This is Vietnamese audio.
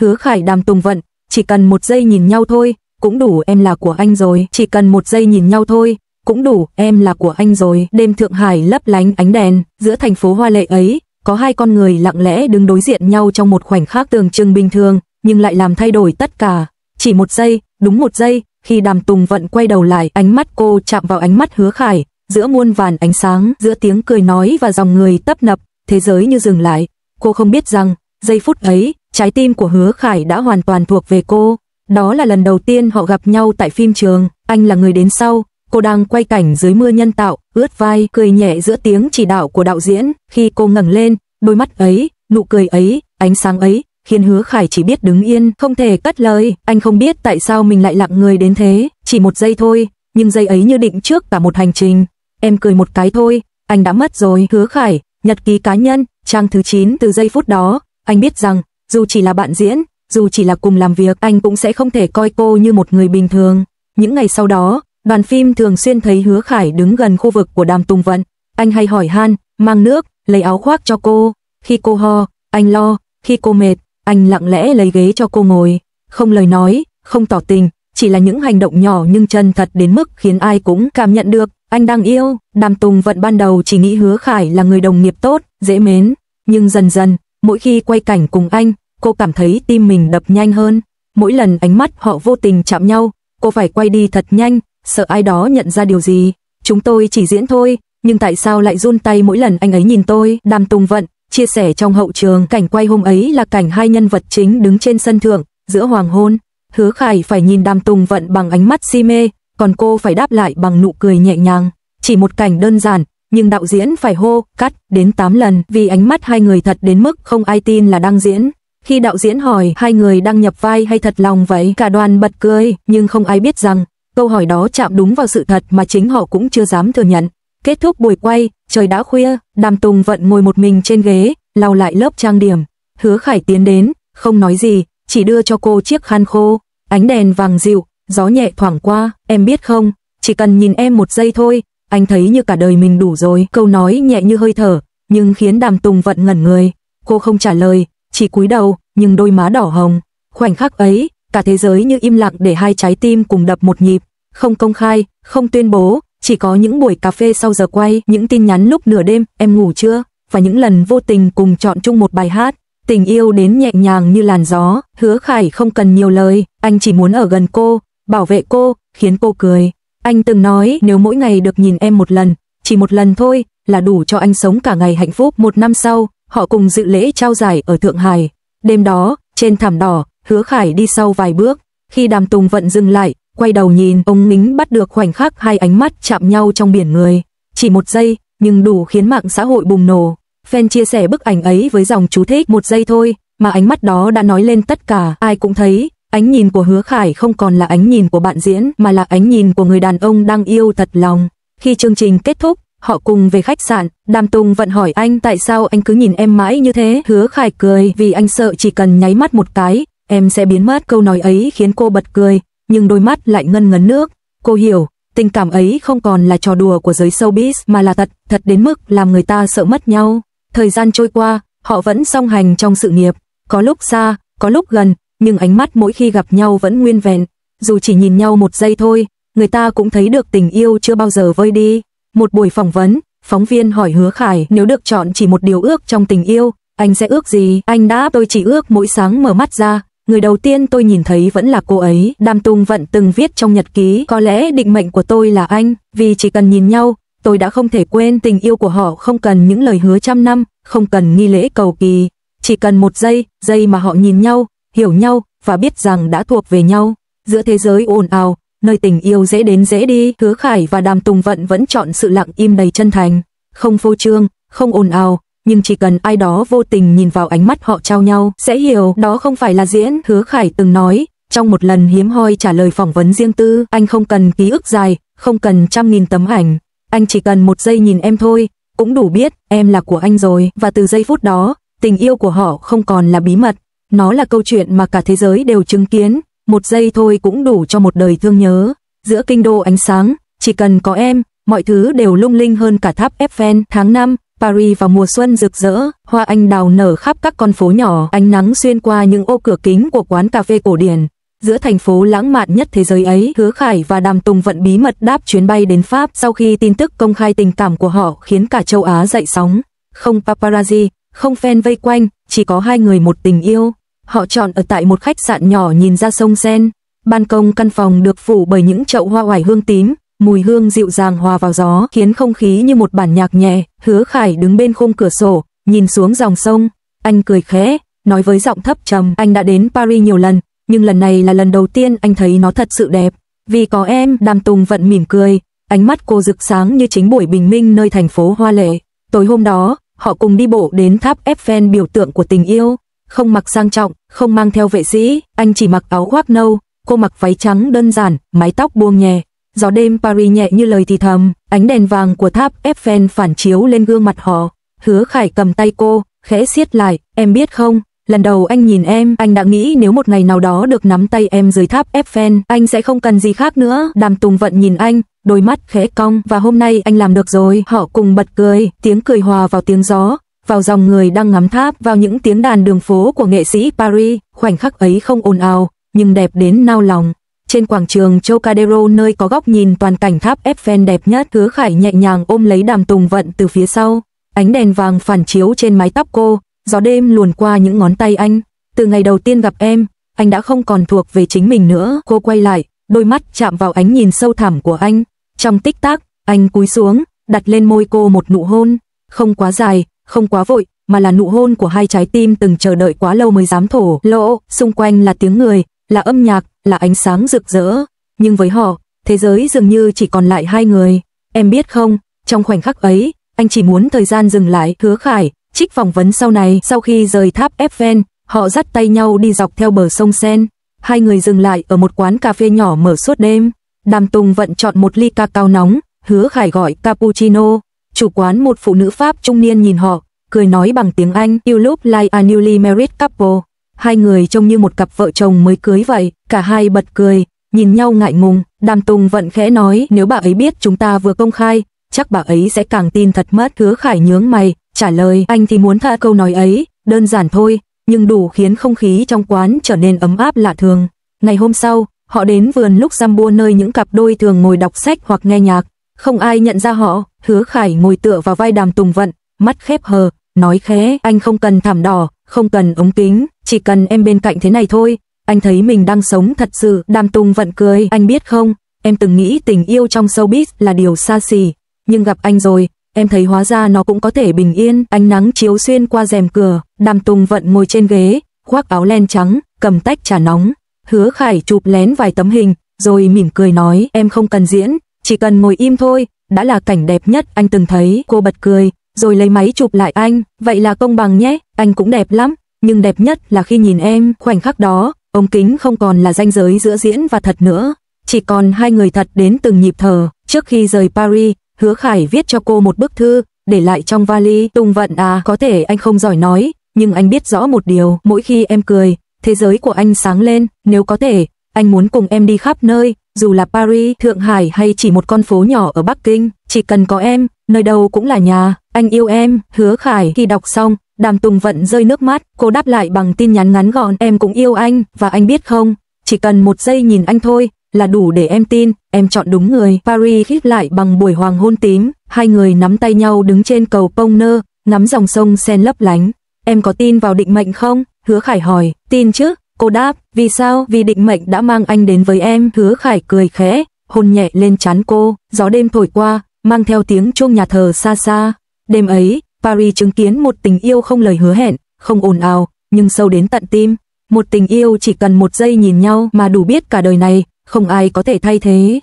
Hứa Khải Đàm Tùng Vận, chỉ cần một giây nhìn nhau thôi, cũng đủ em là của anh rồi, chỉ cần một giây nhìn nhau thôi, cũng đủ em là của anh rồi. Đêm Thượng Hải lấp lánh ánh đèn, giữa thành phố hoa lệ ấy, có hai con người lặng lẽ đứng đối diện nhau trong một khoảnh khắc tưởng chừng bình thường, nhưng lại làm thay đổi tất cả. Chỉ một giây, đúng một giây, khi Đàm Tùng Vận quay đầu lại, ánh mắt cô chạm vào ánh mắt Hứa Khải, giữa muôn vàn ánh sáng, giữa tiếng cười nói và dòng người tấp nập, thế giới như dừng lại. Cô không biết rằng, giây phút ấy, trái tim của Hứa Khải đã hoàn toàn thuộc về cô. Đó là lần đầu tiên họ gặp nhau tại phim trường, anh là người đến sau, cô đang quay cảnh dưới mưa nhân tạo, ướt vai, cười nhẹ giữa tiếng chỉ đạo của đạo diễn. Khi cô ngẩng lên, đôi mắt ấy, nụ cười ấy, ánh sáng ấy, khiến Hứa Khải chỉ biết đứng yên, không thể cất lời. Anh không biết tại sao mình lại lặng người đến thế, chỉ một giây thôi, nhưng giây ấy như định trước cả một hành trình. Em cười một cái thôi, anh đã mất rồi. Hứa Khải, nhật ký cá nhân, trang thứ 9. Từ giây phút đó, anh biết rằng, dù chỉ là bạn diễn, dù chỉ là cùng làm việc, anh cũng sẽ không thể coi cô như một người bình thường. Những ngày sau đó, đoàn phim thường xuyên thấy Hứa Khải đứng gần khu vực của Đàm Tùng Vận. Anh hay hỏi han, mang nước, lấy áo khoác cho cô. Khi cô ho, anh lo. Khi cô mệt, anh lặng lẽ lấy ghế cho cô ngồi. Không lời nói, không tỏ tình, chỉ là những hành động nhỏ nhưng chân thật đến mức khiến ai cũng cảm nhận được anh đang yêu. Đàm Tùng Vận ban đầu chỉ nghĩ Hứa Khải là người đồng nghiệp tốt, dễ mến, nhưng dần dần, mỗi khi quay cảnh cùng anh, cô cảm thấy tim mình đập nhanh hơn. Mỗi lần ánh mắt họ vô tình chạm nhau, cô phải quay đi thật nhanh, sợ ai đó nhận ra điều gì. Chúng tôi chỉ diễn thôi, nhưng tại sao lại run tay mỗi lần anh ấy nhìn tôi? Đàm Tùng Vận chia sẻ trong hậu trường, cảnh quay hôm ấy là cảnh hai nhân vật chính đứng trên sân thượng, giữa hoàng hôn. Hứa Khải phải nhìn Đàm Tùng Vận bằng ánh mắt si mê, còn cô phải đáp lại bằng nụ cười nhẹ nhàng. Chỉ một cảnh đơn giản, nhưng đạo diễn phải hô, cắt, đến 8 lần, vì ánh mắt hai người thật đến mức không ai tin là đang diễn. Khi đạo diễn hỏi hai người đang nhập vai hay thật lòng vậy, cả đoàn bật cười, nhưng không ai biết rằng, câu hỏi đó chạm đúng vào sự thật mà chính họ cũng chưa dám thừa nhận. Kết thúc buổi quay, trời đã khuya, Đàm Tùng Vận ngồi một mình trên ghế, lau lại lớp trang điểm. Hứa Khải tiến đến, không nói gì, chỉ đưa cho cô chiếc khăn khô. Ánh đèn vàng dịu, gió nhẹ thoảng qua, em biết không, chỉ cần nhìn em một giây thôi, anh thấy như cả đời mình đủ rồi. Câu nói nhẹ như hơi thở, nhưng khiến Đàm Tùng Vận ngẩn người. Cô không trả lời, chỉ cúi đầu, nhưng đôi má đỏ hồng. Khoảnh khắc ấy, cả thế giới như im lặng để hai trái tim cùng đập một nhịp. Không công khai, không tuyên bố, chỉ có những buổi cà phê sau giờ quay, những tin nhắn lúc nửa đêm, em ngủ chưa? Và những lần vô tình cùng chọn chung một bài hát. Tình yêu đến nhẹ nhàng như làn gió. Hứa Khải không cần nhiều lời, anh chỉ muốn ở gần cô, bảo vệ cô, khiến cô cười. Anh từng nói nếu mỗi ngày được nhìn em một lần, chỉ một lần thôi, là đủ cho anh sống cả ngày hạnh phúc. Một năm sau, họ cùng dự lễ trao giải ở Thượng Hải. Đêm đó, trên thảm đỏ, Hứa Khải đi sau vài bước. Khi Đàm Tùng Vận dừng lại, quay đầu nhìn, ống kính bắt được khoảnh khắc hai ánh mắt chạm nhau trong biển người. Chỉ một giây, nhưng đủ khiến mạng xã hội bùng nổ. Fan chia sẻ bức ảnh ấy với dòng chú thích, một giây thôi, mà ánh mắt đó đã nói lên tất cả. Ai cũng thấy, ánh nhìn của Hứa Khải không còn là ánh nhìn của bạn diễn, mà là ánh nhìn của người đàn ông đang yêu thật lòng. Khi chương trình kết thúc, họ cùng về khách sạn. Đàm Tùng Vận hỏi anh, tại sao anh cứ nhìn em mãi như thế? Hứa Khải cười, vì anh sợ chỉ cần nháy mắt một cái, em sẽ biến mất. Câu nói ấy khiến cô bật cười, nhưng đôi mắt lại ngân ngấn nước. Cô hiểu, tình cảm ấy không còn là trò đùa của giới showbiz, mà là thật đến mức làm người ta sợ mất nhau. Thời gian trôi qua, họ vẫn song hành trong sự nghiệp, có lúc xa, có lúc gần, nhưng ánh mắt mỗi khi gặp nhau vẫn nguyên vẹn. Dù chỉ nhìn nhau một giây thôi, người ta cũng thấy được tình yêu chưa bao giờ vơi đi. Một buổi phỏng vấn, phóng viên hỏi Hứa Khải, nếu được chọn chỉ một điều ước trong tình yêu, anh sẽ ước gì? Anh đáp, tôi chỉ ước mỗi sáng mở mắt ra, người đầu tiên tôi nhìn thấy vẫn là cô ấy. Đàm Tùng Vận từng viết trong nhật ký, có lẽ định mệnh của tôi là anh, vì chỉ cần nhìn nhau, tôi đã không thể quên. Tình yêu của họ không cần những lời hứa trăm năm, không cần nghi lễ cầu kỳ, chỉ cần một giây, giây mà họ nhìn nhau, hiểu nhau và biết rằng đã thuộc về nhau. Giữa thế giới ồn ào, nơi tình yêu dễ đến dễ đi, Hứa Khải và Đàm Tùng Vận vẫn chọn sự lặng im đầy chân thành, không phô trương, không ồn ào, nhưng chỉ cần ai đó vô tình nhìn vào ánh mắt họ trao nhau, sẽ hiểu đó không phải là diễn. Hứa Khải từng nói, trong một lần hiếm hoi trả lời phỏng vấn riêng tư, anh không cần ký ức dài, không cần 100.000 tấm ảnh, anh chỉ cần một giây nhìn em thôi, cũng đủ biết em là của anh rồi. Và từ giây phút đó, tình yêu của họ không còn là bí mật, nó là câu chuyện mà cả thế giới đều chứng kiến. Một giây thôi cũng đủ cho một đời thương nhớ. Giữa kinh đô ánh sáng, chỉ cần có em, mọi thứ đều lung linh hơn cả tháp Eiffel. Tháng 5, Paris vào mùa xuân rực rỡ, hoa anh đào nở khắp các con phố nhỏ, ánh nắng xuyên qua những ô cửa kính của quán cà phê cổ điển. Giữa thành phố lãng mạn nhất thế giới ấy, Hứa Khải và Đàm Tùng Vận bí mật đáp chuyến bay đến Pháp sau khi tin tức công khai tình cảm của họ khiến cả châu Á dậy sóng. Không paparazzi, không fan vây quanh, chỉ có hai người một tình yêu. Họ chọn ở tại một khách sạn nhỏ nhìn ra sông Sen. Ban công căn phòng được phủ bởi những chậu hoa oải hương tím, mùi hương dịu dàng hòa vào gió, khiến không khí như một bản nhạc nhẹ. Hứa Khải đứng bên khung cửa sổ, nhìn xuống dòng sông. Anh cười khẽ, nói với giọng thấp trầm, anh đã đến Paris nhiều lần, nhưng lần này là lần đầu tiên anh thấy nó thật sự đẹp. Vì có em. Đàm Tùng Vận mỉm cười, ánh mắt cô rực sáng như chính buổi bình minh nơi thành phố hoa lệ. Tối hôm đó, họ cùng đi bộ đến tháp Eiffel, biểu tượng của tình yêu. Không mặc sang trọng, không mang theo vệ sĩ, anh chỉ mặc áo khoác nâu, cô mặc váy trắng đơn giản, mái tóc buông nhẹ. Gió đêm Paris nhẹ như lời thì thầm, ánh đèn vàng của tháp Eiffel phản chiếu lên gương mặt họ. Hứa Khải cầm tay cô, khẽ siết lại, em biết không, lần đầu anh nhìn em, anh đã nghĩ nếu một ngày nào đó được nắm tay em dưới tháp Eiffel, anh sẽ không cần gì khác nữa. Đàm Tùng Vận nhìn anh, đôi mắt khẽ cong, và hôm nay anh làm được rồi. Họ cùng bật cười, tiếng cười hòa vào tiếng gió, vào dòng người đang ngắm tháp, vào những tiếng đàn đường phố của nghệ sĩ Paris. Khoảnh khắc ấy không ồn ào, nhưng đẹp đến nao lòng. Trên quảng trường Trocadero, nơi có góc nhìn toàn cảnh tháp Eiffel đẹp nhất, Hứa Khải nhẹ nhàng ôm lấy Đàm Tùng Vận từ phía sau. Ánh đèn vàng phản chiếu trên mái tóc cô, gió đêm luồn qua những ngón tay anh. Từ ngày đầu tiên gặp em, anh đã không còn thuộc về chính mình nữa. Cô quay lại, đôi mắt chạm vào ánh nhìn sâu thẳm của anh. Trong tích tắc, anh cúi xuống, đặt lên môi cô một nụ hôn, không quá dài, không quá vội, mà là nụ hôn của hai trái tim từng chờ đợi quá lâu mới dám thổ lộ. Xung quanh là tiếng người, là âm nhạc, là ánh sáng rực rỡ, nhưng với họ, thế giới dường như chỉ còn lại hai người. Em biết không, trong khoảnh khắc ấy, anh chỉ muốn thời gian dừng lại. Hứa Khải trích phỏng vấn sau này, sau khi rời tháp Eiffel, họ dắt tay nhau đi dọc theo bờ sông Sen. Hai người dừng lại ở một quán cà phê nhỏ mở suốt đêm. Đàm Tùng Vận chọn một ly cacao nóng, Hứa Khải gọi cappuccino. Chủ quán, một phụ nữ Pháp trung niên, nhìn họ, cười nói bằng tiếng Anh, "You look like a newly married couple." Hai người trông như một cặp vợ chồng mới cưới vậy. Cả hai bật cười, nhìn nhau ngại ngùng. Đàm Tùng Vận khẽ nói, "Nếu bà ấy biết chúng ta vừa công khai, chắc bà ấy sẽ càng tin thật mất." Hứa Khải nhướng mày, trả lời, "Anh thì muốn tha câu nói ấy, đơn giản thôi, nhưng đủ khiến không khí trong quán trở nên ấm áp lạ thường." Ngày hôm sau, họ đến vườn Luxembourg, nơi những cặp đôi thường ngồi đọc sách hoặc nghe nhạc. Không ai nhận ra họ. Hứa Khải ngồi tựa vào vai Đàm Tùng Vận, mắt khép hờ, nói khẽ, "Anh không cần thảm đỏ, không cần ống kính, chỉ cần em bên cạnh thế này thôi, anh thấy mình đang sống thật sự." Đàm Tùng Vận cười, "Anh biết không, em từng nghĩ tình yêu trong showbiz là điều xa xỉ, nhưng gặp anh rồi, em thấy hóa ra nó cũng có thể bình yên." Ánh nắng chiếu xuyên qua rèm cửa, Đàm Tùng Vận ngồi trên ghế, khoác áo len trắng, cầm tách trà nóng. Hứa Khải chụp lén vài tấm hình, rồi mỉm cười nói, "Em không cần diễn, chỉ cần ngồi im thôi, đã là cảnh đẹp nhất anh từng thấy." Cô bật cười, rồi lấy máy chụp lại anh, "Vậy là công bằng nhé, anh cũng đẹp lắm, nhưng đẹp nhất là khi nhìn em." Khoảnh khắc đó, ống kính không còn là ranh giới giữa diễn và thật nữa, chỉ còn hai người thật đến từng nhịp thở. Trước khi rời Paris, Hứa Khải viết cho cô một bức thư, để lại trong vali. "Tùng Vận à, có thể anh không giỏi nói, nhưng anh biết rõ một điều, mỗi khi em cười, thế giới của anh sáng lên. Nếu có thể, anh muốn cùng em đi khắp nơi, dù là Paris, Thượng Hải hay chỉ một con phố nhỏ ở Bắc Kinh, chỉ cần có em, nơi đâu cũng là nhà. Anh yêu em." Hứa Khải khi đọc xong, Đàm Tùng Vận rơi nước mắt, cô đáp lại bằng tin nhắn ngắn gọn, "Em cũng yêu anh, và anh biết không, chỉ cần một giây nhìn anh thôi, là đủ để em tin, em chọn đúng người." Paris khép lại bằng buổi hoàng hôn tím, hai người nắm tay nhau đứng trên cầu Pont Neuf, ngắm dòng sông Sen lấp lánh. "Em có tin vào định mệnh không?" Hứa Khải hỏi. "Tin chứ." Cô đáp. "Vì sao?" "Vì định mệnh đã mang anh đến với em." Hứa Khải cười khẽ, hôn nhẹ lên trán cô. Gió đêm thổi qua, mang theo tiếng chuông nhà thờ xa xa. Đêm ấy, Paris chứng kiến một tình yêu không lời hứa hẹn, không ồn ào, nhưng sâu đến tận tim. Một tình yêu chỉ cần một giây nhìn nhau mà đủ biết cả đời này, không ai có thể thay thế.